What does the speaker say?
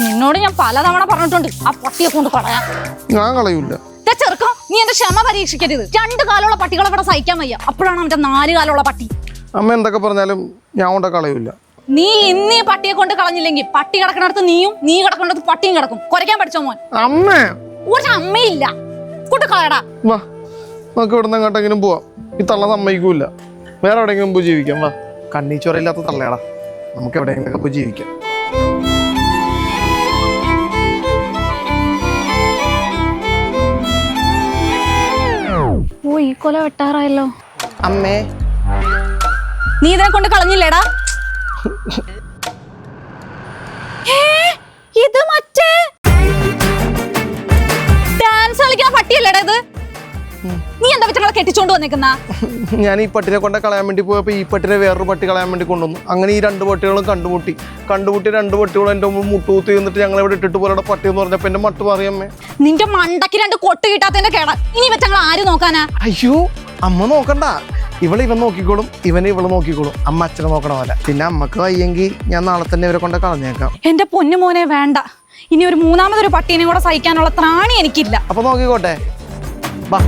നിന്നോട് ഞാൻ പലതവണ പറഞ്ഞിട്ടുണ്ട് ആ പട്ടിയെ കൊണ്ട് കളയാൻ. ഞാൻ കളയൂല. ചെറുക്കം, നീ എന്റെ ക്ഷമ പരീക്ഷിക്കരുത്. 2 കാലുള്ള പട്ടികളെ ഇവിടെ സഹിക്കാൻ വയ്യ, അപ്പോഴാണ് അവന്റെ 4 കാലുള്ള പട്ടി. അമ്മ എന്തൊക്കെ പറഞ്ഞാലും ഞാൻ കൊണ്ട് കളയൂല. നീ ഇന്നീ പട്ടിയെ കൊണ്ട് കളഞ്ഞില്ലെങ്കിൽ പട്ടി കിടക്കുന്നിടത്ത് നീയും, നീ കിടക്കുന്നിടത്ത് പട്ടിയും കിടക്കും. കുരയ്ക്കാൻ പഠിച്ചോ മോൻ? അമ്മേ, ഒരു അമ്മയില്ല. കൊണ്ട് കളയടാ. വാ, നമുക്ക് ഇവിടെ നിന്ന് എങ്ങോട്ടെങ്കിലും പോവാം. ഈ തള്ള സമ്മതിക്കൂല. വേറെ എവിടെയെങ്കിലും പോയി ജീവിക്കാം. വാ, കണ്ണീച്ചോരയില്ലാത്ത തള്ളയാടാ, നമുക്ക് എവിടെയെങ്കിലും പോയി ജീവിക്കാം. ഓ, ഈ കൊല വെട്ടാറായല്ലോ. അമ്മേ, നീ ഇതിനെ കൊണ്ട് കളഞ്ഞില്ലേടാ? ഇത് മറ്റേ ഡാൻസ് കളിക്കുന്ന പട്ടിയല്ലേടാ ഇത്? നീ എന്താ പറ്റുള്ള കെട്ടിച്ചോണ്ട് വന്നേക്കുന്ന? ഞാൻ ഈ പട്ടിനെ കൊണ്ട് കളയാൻ വേണ്ടി പോയപ്പോൾ ഈ പട്ടിനെ വേറൊരു പട്ടി കളയാൻ വേണ്ടി കൊണ്ടുവന്നു. അങ്ങനെ ഈ 2 പട്ടികളും കണ്ടുമുട്ടി 2 പട്ടികളും എൻ്റെ മുമ്പ് മുട്ടുകൂത്തി എന്നിട്ട് ഞങ്ങൾ ഇവിടെ ഇട്ടിട്ട് പോലെ പട്ടി എന്ന് പറഞ്ഞപ്പോൾ എൻ്റെ മട്ട് മാറിയമ്മേ. നിന്റെ മണ്ടയ്ക്ക് 2 കൊട്ട് കിട്ടാത്തതിന്റെ കേട. ഇനി വെച്ചങ്ങൾ ആര് നോക്കാനാ? അയ്യോ, അമ്മ നോക്കണ്ട. ഇവൻ നോക്കിക്കോളും, ഇവള് നോക്കിക്കോളും. അമ്മ അച്ഛനെ നോക്കണ പോലെ. പിന്നെ അമ്മക്ക് വയ്യെങ്കിൽ ഞാൻ നാളെ തന്നെ ഇവരെ കൊണ്ട് കളഞ്ഞേക്കാം. എന്റെ പൊന്നു മോനെ വേണ്ട. ഇനി ഒരു 3ാമതൊരു പട്ടീനെ കൂടെ സഹിക്കാനുള്ള ത്രാണി എനിക്കില്ല. അപ്പൊ നോക്കിക്കോട്ടെ. വാ.